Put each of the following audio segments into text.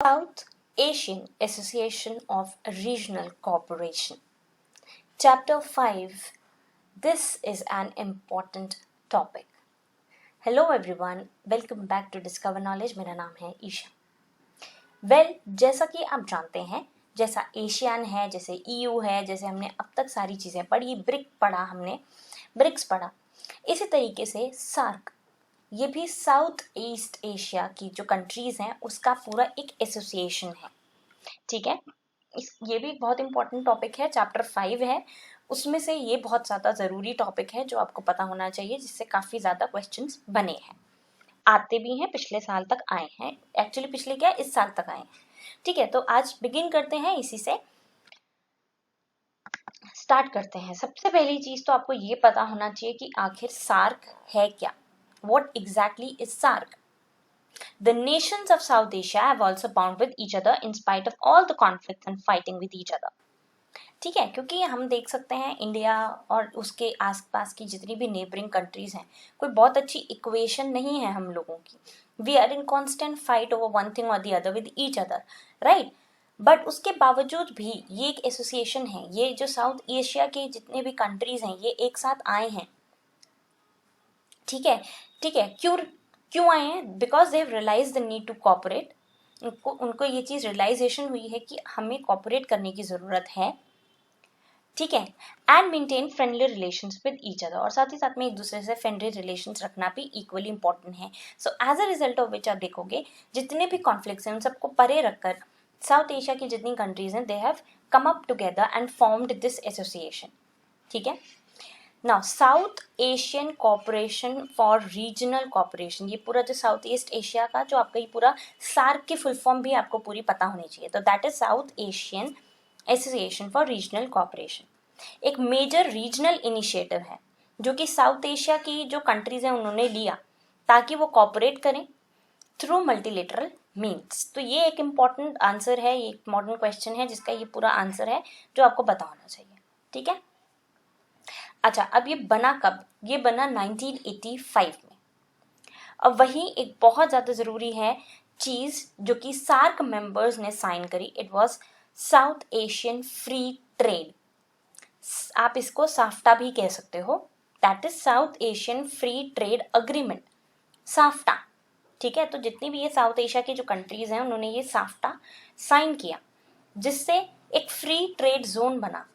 South Asian Association of Regional Cooperation. Chapter 5. This is an important topic. Hello everyone, welcome back to Discover Knowledge. मेरा नाम है ईशा. जैसा कि आप जानते हैं, जैसा एशियान है, जैसे EU है, जैसे हमने अब तक सारी चीज़ें पढ़ी, ब्रिक्स पढ़ा, इसी तरीके से सार्क, ये भी साउथ ईस्ट एशिया की जो कंट्रीज़ हैं उसका पूरा एक एसोसिएशन है. ठीक है, ये भी एक बहुत इंपॉर्टेंट टॉपिक है. चैप्टर 5 है, उसमें से ये बहुत ज़्यादा ज़रूरी टॉपिक है जो आपको पता होना चाहिए, जिससे काफ़ी ज़्यादा क्वेश्चंस बने हैं, आते भी हैं, पिछले साल तक आए हैं. एक्चुअली पिछले क्या, इस साल तक आए हैं. ठीक है, तो आज बिगिन करते हैं, इसी से स्टार्ट करते हैं. सबसे पहली चीज़ तो आपको ये पता होना चाहिए कि आखिर सार्क है क्या. What exactly is SAARC? The nations of South Asia have also bound with each other in spite of all the conflicts and fighting with each other. ठीक है, क्योंकि हम देख सकते हैं इंडिया और उसके आसपास की जितनी भी नेबरिंग कंट्रीज हैं, कोई बहुत अच्छी इक्वेशन नहीं है हम लोगों की. We are in constant fight over one thing और the other with each other, right. But उसके बावजूद भी ये एक एसोसिएशन है. ये जो साउथ एशिया के जितने भी कंट्रीज हैं, ये एक साथ आए हैं. ठीक है, क्यों आए हैं? Because they have realise the need to cooperate. उनको ये चीज़ रियलाइजेशन हुई है कि हमें कॉपरेट करने की ज़रूरत है. ठीक है, and maintain friendly relations with each other, और साथ ही साथ में एक दूसरे से फ्रेंडली रिलेशंस रखना भी इक्वली इंपॉर्टेंट है. So as a result of which आप देखोगे जितने भी कॉन्फ्लिक्ट्स हैं उन सबको परे रखकर साउथ एशिया की जितनी कंट्रीज हैं, they have come up together and formed this association. ठीक है. Now South Asian cooperation for regional cooperation, ये पूरा जो साउथ ईस्ट एशिया का जो आपका ये पूरा सार्क की फुल फॉर्म भी आपको पूरी पता होनी चाहिए. तो that is South Asian Association for regional Cooperation. एक मेजर रीजनल इनिशिएटिव है जो कि साउथ एशिया की जो कंट्रीज हैं उन्होंने लिया ताकि वो कॉपरेट करें थ्रू मल्टीलेटरल मीन्स. तो ये एक इम्पॉर्टेंट आंसर है, ये एक इम्पॉर्टेंट क्वेश्चन है जिसका ये पूरा आंसर है जो आपको पता होना चाहिए. ठीक है. अच्छा, अब ये बना कब? ये बना 1985 में. अब वही एक बहुत ज़्यादा ज़रूरी है चीज़ जो कि सार्क मेंबर्स ने साइन करी. It was south Asian free trade. आप इसको साफ्टा भी कह सकते हो. That is South Asian free trade agreement, SAFTA. ठीक है, तो जितनी भी ये साउथ एशिया की जो कंट्रीज हैं उन्होंने ये साफ्टा साइन किया, जिससे एक फ्री ट्रेड जोन बना.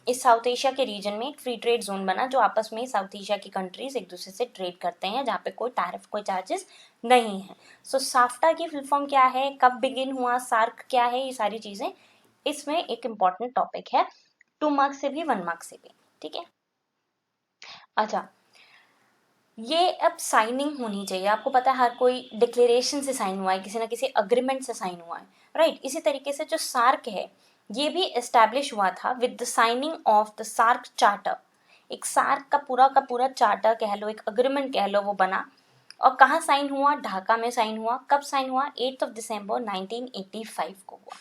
इस साउथ एशिया के रीजन में एक फ्री ट्रेड जोन बना जो आपस में साउथ एशिया की कंट्रीज एक दूसरे से ट्रेड करते हैं, जहाँ पे कोई टैरिफ, कोई चार्जेस नहीं है. सो साफ्टा की फुल फॉर्म क्या है, कब बिगिन हुआ, सार्क क्या है, ये सारी चीज़ें इसमें एक इम्पॉर्टेंट टॉपिक है, 2 मार्क्स से भी 1 मार्क्स से भी. ठीक है. अच्छा, ये अब साइनिंग होनी चाहिए. आपको पता है हर कोई डिक्लेरेशन से साइन हुआ है, किसी ना किसी अग्रीमेंट से साइन हुआ है, राइट. इसी तरीके से जो सार्क है ये भी एस्टैब्लिश हुआ था with the signing of the SAARC charter. एक सार्क का पूरा चार्टर कह लो, एक अग्रीमेंट कह लो, वो बना. और कहाँ साइन हुआ? ढाका में साइन हुआ. कब साइन हुआ? 8 दिसंबर 1985 को हुआ.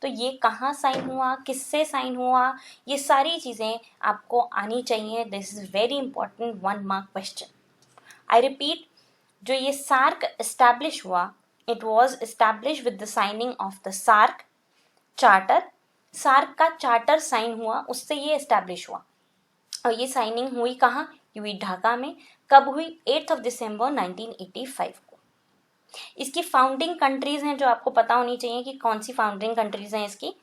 तो ये कहाँ साइन हुआ, किससे साइन हुआ, ये सारी चीज़ें आपको आनी चाहिए. This is very important 1 mark question. I repeat, जो ये सार्क एस्टैब्लिश हुआ, it was establish with the signing of the SAARC charter. SAARC का चार्टर साइन हुआ, उससे ये एस्टैब्लिश हुआ. और ये साइनिंग हुई कहाँ? हुई ढाका में. कब हुई? 8 दिसंबर 1985 को. इसकी फाउंडिंग कंट्रीज हैं जो आपको पता होनी चाहिए कि कौन सी फाउंडिंग कंट्रीज हैं इसकी.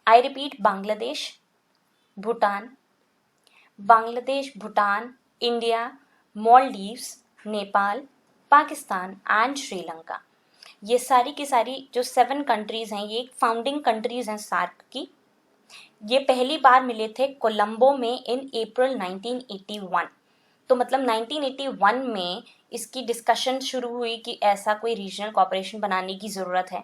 I repeat, Bangladesh, Bhutan, India, Maldives, Nepal, Pakistan and Sri Lanka. ये सारी की सारी जो 7 कंट्रीज हैं, ये फाउंडिंग कंट्रीज हैं सार्क की. ये पहली बार मिले थे कोलंबो में इन अप्रैल 1981. तो मतलब 1981 में इसकी डिस्कशन शुरू हुई कि ऐसा कोई रीजनल कॉपरेशन बनाने की ज़रूरत है.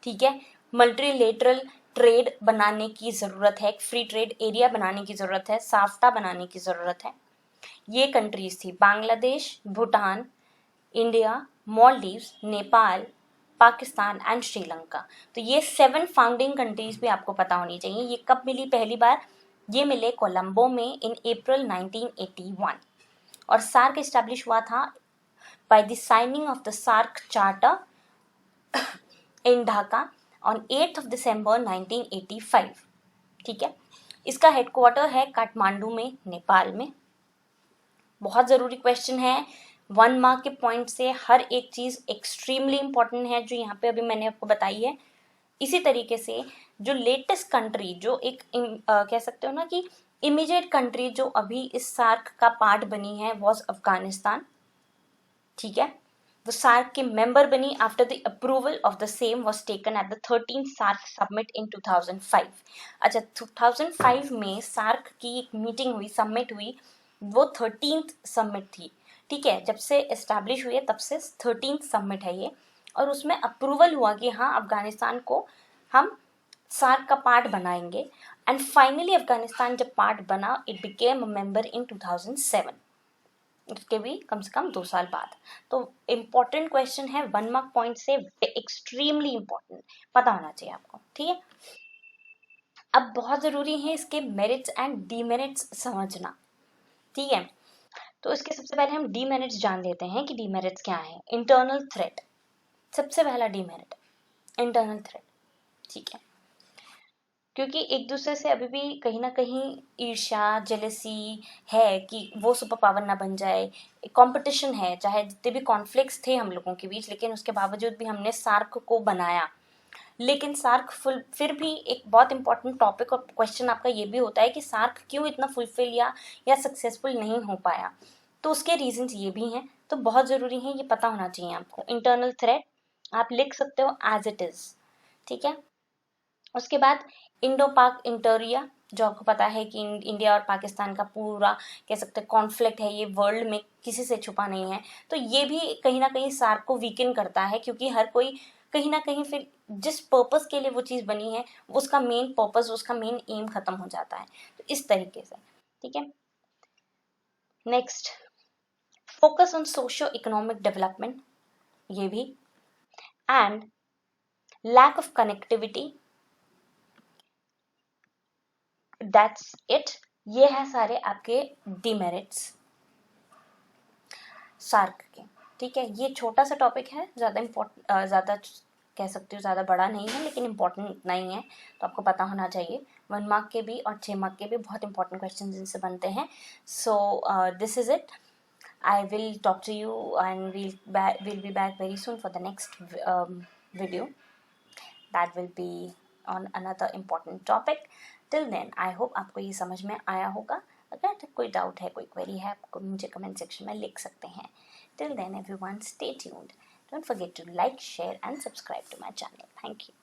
ठीक है, मल्टीलेटरल ट्रेड बनाने की ज़रूरत है, एक फ्री ट्रेड एरिया बनाने की ज़रूरत है, साफ्टा बनाने की ज़रूरत है. ये कंट्रीज थी बांग्लादेश, भूटान, इंडिया, मालदीव्स, नेपाल, पाकिस्तान एंड श्रीलंका. तो ये 7 फाउंडिंग कंट्रीज भी आपको पता होनी चाहिए. ये कब मिली पहली बार? ये मिले कोलंबो में इन अप्रैल 1981. और सार्क इस्टेब्लिश हुआ था by the signing of the SAARC charter in Dhaka on 8th of December 1985. ठीक है, इसका हेडक्वार्टर है काठमांडू में, नेपाल में। बहुत ज़रूरी क्वेश्चन है, 1 मार्क के पॉइंट से हर एक चीज़ एक्सट्रीमली इंपॉर्टेंट है जो यहाँ पे अभी मैंने आपको बताई है। इसी तरीके से जो लेटेस्ट कंट्री, जो एक कह सकते हो ना कि इमीडिएट कंट्री जो अभी इस सार्क का पार्ट बनी है, वॉज अफगानिस्तान। ठीक है, the SARC के मेंबर बनी after the approval of the same was taken at the 13th SARC summit in 2005। अच्छा, 2005 में सार्क की एक मीटिंग हुई, समिट हुई, वो 13th समिट थी। ठीक है, जब से एस्टैब्लिश हुई है तब से 13th समिट है ये, और उसमें अप्रूवल हुआ कि हाँ अफगानिस्तान को हम सार्क का पार्ट बनाएंगे। एंड फाइनली अफगानिस्तान जब पार्ट बना, it became a member in 2007, उसके भी कम से कम 2 साल बाद। तो इम्पोर्टेंट क्वेश्चन है, 1 मार्क पॉइंट से एक्सट्रीमली इम्पोर्टेंट, पता होना चाहिए आपको। ठीक है, अब बहुत ज़रूरी है इसके मेरिट्स एंड डीमेरिट्स समझना। ठीक है, तो इसके सबसे पहले हम डीमेरिट्स जान लेते हैं कि डीमेरिट्स क्या है। इंटरनल थ्रेट, सबसे पहला डीमेरिट इंटरनल थ्रेट। ठीक है, क्योंकि एक दूसरे से अभी भी कहीं ना कहीं ईर्ष्या, जेलेसी है कि वो सुपर पावर ना बन जाए, कंपटीशन है, चाहे जितने भी कॉन्फ्लिक्ट्स थे हम लोगों के बीच, लेकिन उसके बावजूद भी हमने सार्क को बनाया। लेकिन सार्क फिर भी एक बहुत इंपॉर्टेंट टॉपिक और क्वेश्चन आपका ये भी होता है कि सार्क क्यों इतना फुलफिल या सक्सेसफुल नहीं हो पाया। तो उसके रीजंस ये भी हैं, तो बहुत ज़रूरी है, ये पता होना चाहिए आपको। इंटरनल थ्रेट आप लिख सकते हो एज इट इज़। ठीक है, उसके बाद इंडो पाक इंटरिया, जो आपको पता है कि इंडिया और पाकिस्तान का पूरा कह सकते हैं कॉन्फ्लिक्ट है, ये वर्ल्ड में किसी से छुपा नहीं है। तो ये भी कहीं ना कहीं सार्क को वीकन करता है, क्योंकि हर कोई कहीं ना कहीं फिर जिस पर्पस के लिए वो चीज़ बनी है, उसका मेन पर्पस, उसका मेन एम खत्म हो जाता है। तो इस तरीके से। ठीक है, next, focus on socio economic development, ये भी, and lack of connectivity, that's it. ये है सारे आपके डीमेरिट्स सार्क के। ठीक है, ये छोटा सा टॉपिक है, ज़्यादा ज़्यादा कह सकती हूँ ज़्यादा बड़ा नहीं है, लेकिन इंपॉर्टेंट इतना ही है, तो आपको पता होना चाहिए। 1 मार्क के भी और 6 मार्क के भी बहुत इंपॉर्टेंट क्वेश्चन इनसे बनते हैं। So this is it, I will talk to you and we'll be back very soon for the next video that will be on another important topic. Till then, I hope आपको ये समझ में आया होगा। अगर कोई डाउट है, कोई क्वेरी है, आपको मुझे कमेंट सेक्शन में लिख सकते हैं। Till then, everyone, stay tuned. Don't forget to like, share and subscribe to my channel. Thank you.